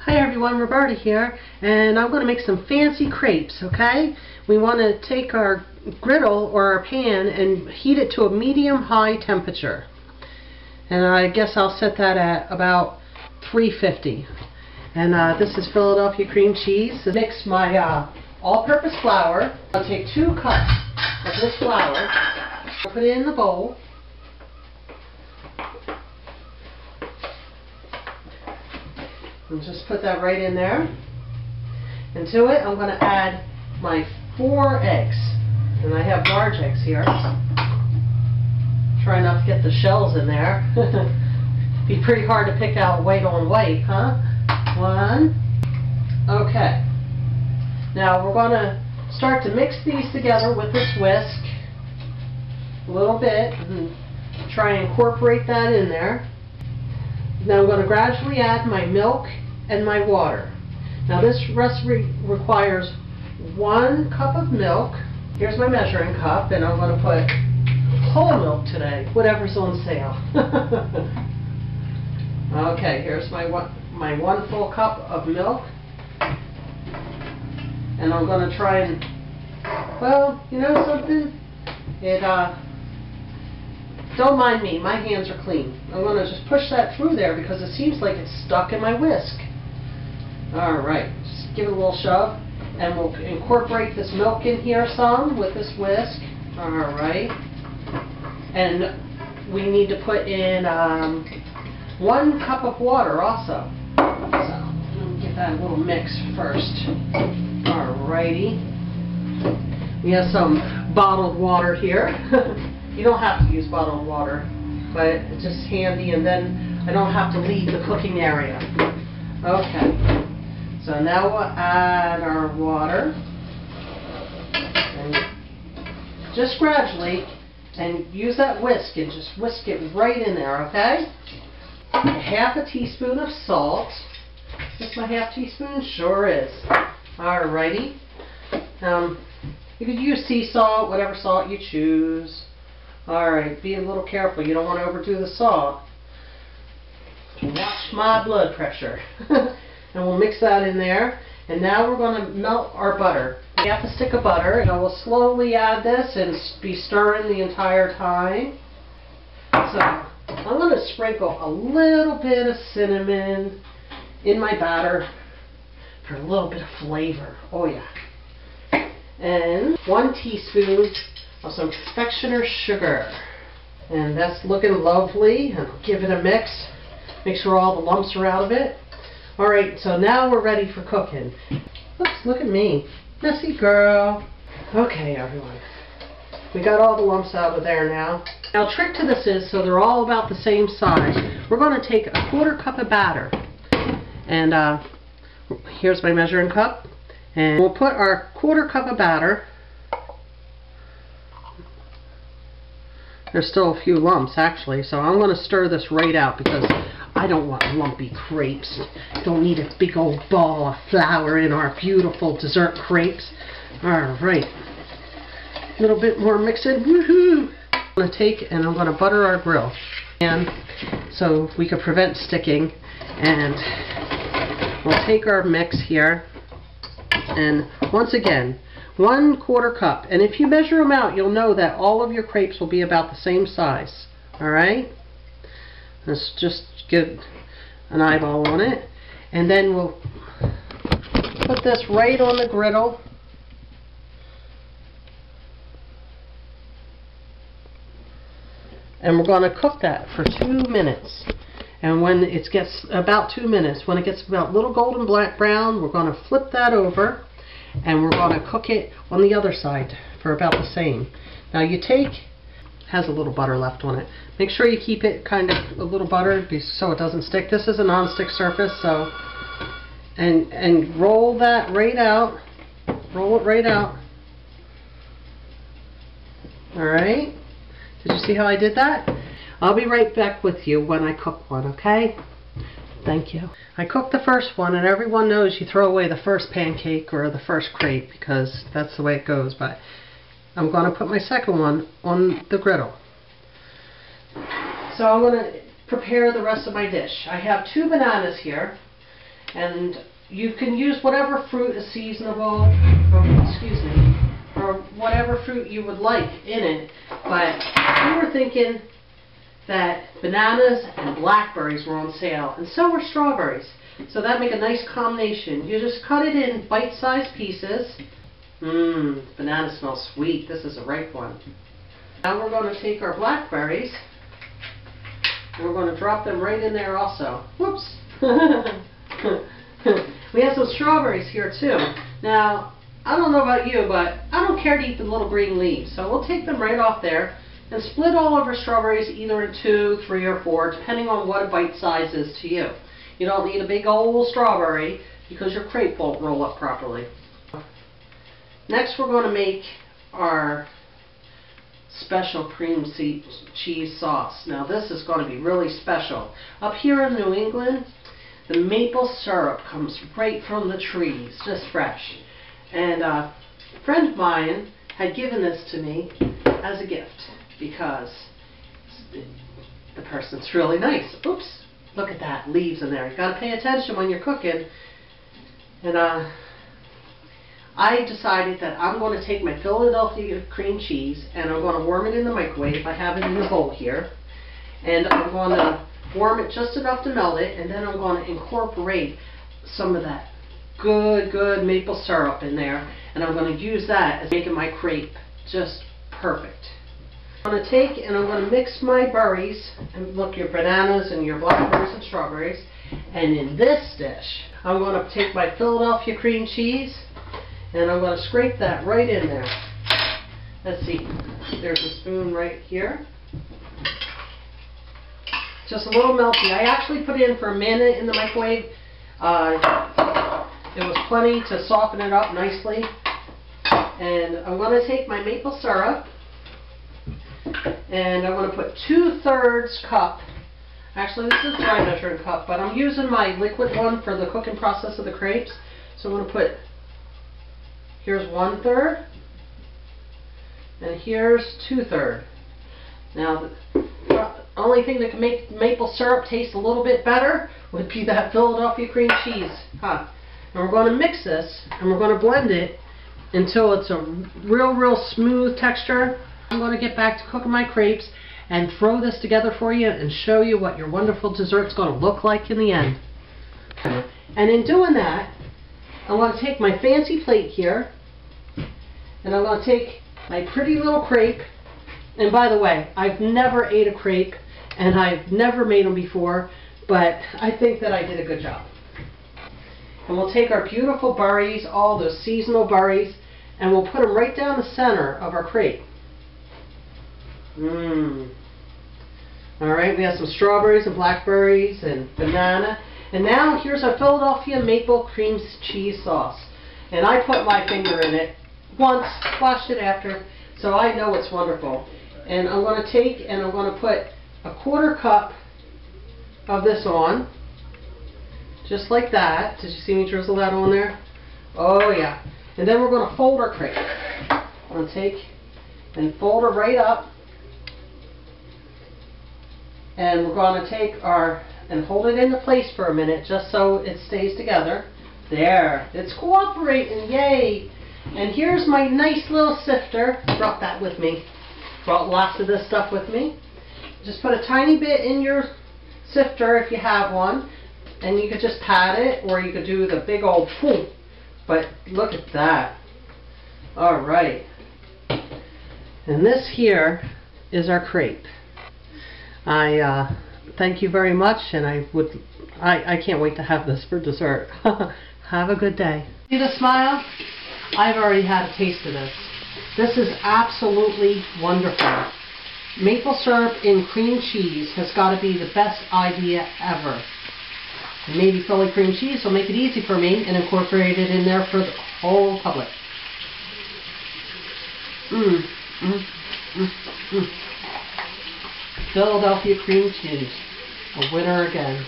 Hi everyone, Roberta here, and I'm going to make some fancy crepes, okay? We want to take our griddle or our pan and heat it to a medium-high temperature. And I guess I'll set that at about 350. And this is Philadelphia cream cheese. Mix my all-purpose flour. I'll take 2 cups of this flour, put it in the bowl. And just put that right in there. And to it, I'm going to add my 4 eggs. And I have large eggs here. Try not to get the shells in there. Be pretty hard to pick out white on white, huh? 1. Okay. Now we're going to start to mix these together with this whisk a little bit and try and incorporate that in there. Now I'm going to gradually add my milk and my water. Now this recipe requires 1 cup of milk. Here's my measuring cup, and I'm going to put whole milk today, whatever's on sale. Okay, here's my 1 full cup of milk. And I'm going to try and, well, you know something? Don't mind me, my hands are clean. I'm going to just push that through there because it seems like it's stuck in my whisk. Alright, just give it a little shove, and we'll incorporate this milk in here some with this whisk. Alright. And we need to put in 1 cup of water also. So, let me get that little mix first. Alrighty. We have some bottled water here. You don't have to use bottled water, but it's just handy, and then I don't have to leave the cooking area. Okay, so now we'll add our water, and just gradually, and use that whisk and just whisk it right in there, okay? 1/2 teaspoon of salt. Is this my 1/2 teaspoon? Sure is. Alrighty. You could use sea salt, whatever salt you choose. Alright, be a little careful. You don't want to overdo the salt. Watch my blood pressure. And we'll mix that in there. And now we're going to melt our butter. 1/2 stick of butter. And we'll slowly add this and be stirring the entire time. So I'm going to sprinkle a little bit of cinnamon in my batter for a little bit of flavor. Oh yeah. And 1 teaspoon of some confectioner's sugar. And that's looking lovely. And I'll give it a mix. Make sure all the lumps are out of it. Alright, so now we're ready for cooking. Oops, look at me. Messy girl. Okay, everyone. We got all the lumps out of there now. Now, the trick to this is, so they're all about the same size, we're going to take a 1/4 cup of batter. And here's my measuring cup. And we'll put our 1/4 cup of batter. There's still a few lumps actually, so I'm going to stir this right out because I don't want lumpy crepes. Don't need a big old ball of flour in our beautiful dessert crepes. Alright. A little bit more mixing. Woohoo! I'm going to take and I'm going to butter our grill. And so we can prevent sticking. And we'll take our mix here. And once again, 1/4 cup. And if you measure them out, you'll know that all of your crepes will be about the same size. Alright? Let's just get an eyeball on it. And then we'll put this right on the griddle. And we're going to cook that for 2 minutes. And when it gets about 2 minutes, when it gets about a little golden black brown, we're going to flip that over. And we're going to cook it on the other side for about the same. Now you take, has a little butter left on it. Make sure you keep it kind of a little buttered so it doesn't stick. This is a non-stick surface, so, and roll that right out. Roll it right out. Alright. Did you see how I did that? I'll be right back with you when I cook one, okay? Thank you. I cooked the first one, and everyone knows you throw away the first pancake or the first crepe because that's the way it goes, but I'm going to put my second one on the griddle. So I'm going to prepare the rest of my dish. I have 2 bananas here, And you can use whatever fruit is seasonable, or, excuse me, or whatever fruit you would like in it. But we were thinking that bananas and blackberries were on sale, and so were strawberries. So that make a nice combination. You just cut it in bite-sized pieces. Banana smells sweet. This is a ripe one. Now we're going to take our blackberries, and we're going to drop them right in there also. Whoops! We have some strawberries here too. Now, I don't know about you, but I don't care to eat the little green leaves. So we'll take them right off there and split all of our strawberries either in 2, 3, or 4, depending on what a bite size is to you. You don't need a big old strawberry because your crepe won't roll up properly. Next we're going to make our special cream cheese sauce. Now this is going to be really special. Up here in New England, the maple syrup comes right from the trees, just fresh. And a friend of mine had given this to me as a gift because the person's really nice. Oops, look at that, leaves in there. You got to pay attention when you're cooking. And I decided that I'm going to take my Philadelphia cream cheese and I'm going to warm it in the microwave. I have it in the bowl here. And I'm going to warm it just enough to melt it, and then I'm going to incorporate some of that good maple syrup in there, and I'm going to use that as making my crepe just perfect. I'm going to take and I'm going to mix my berries, and look, your bananas and your blackberries and strawberries, and in this dish I'm going to take my Philadelphia cream cheese and I'm going to scrape that right in there. Let's see, there's a spoon right here. Just a little melty. I actually put it in for a minute in the microwave. It was plenty to soften it up nicely. And I'm going to take my maple syrup and I'm going to put 2/3 cup. Actually, this is dry measuring cup, but I'm using my liquid one for the cooking process of the crepes. So I'm going to put, here's 1/3 and here's 2/3. Now, the only thing that can make maple syrup taste a little bit better would be that Philadelphia cream cheese. And we're going to mix this, and we're going to blend it until it's a real smooth texture. I'm going to get back to cooking my crepes and throw this together for you and show you what your wonderful dessert's going to look like in the end. And in doing that, I'm going to take my fancy plate here, and I'm going to take my pretty little crepe. And by the way, I've never ate a crepe, and I've never made them before, but I think that I did a good job. And we'll take our beautiful berries, all those seasonal berries, and we'll put them right down the center of our crepe. Alright, we have some strawberries and blackberries and banana. And now here's our Philadelphia maple cream cheese sauce. And I put my finger in it once, washed it after, so I know it's wonderful. And I'm going to take and I'm going to put 1/4 cup of this on, just like that. Did you see me drizzle that on there? Oh yeah. And then we're going to fold our crepe. I'm going to take and fold her right up, and we're going to take our and hold it into place for a minute just so it stays together. There, it's cooperating, yay! And here's my nice little sifter. Brought that with me. Brought lots of this stuff with me. Just put a tiny bit in your sifter if you have one, and you could just pat it, or you could do the big old poof. But look at that. Alright. And this here is our crepe. I thank you very much, and I can't wait to have this for dessert. Have a good day. See the smile? I've already had a taste of this. This is absolutely wonderful. Maple syrup in cream cheese has got to be the best idea ever. And maybe Philly cream cheese will make it easy for me and incorporate it in there for the whole public. Philadelphia cream cheese, a winner again.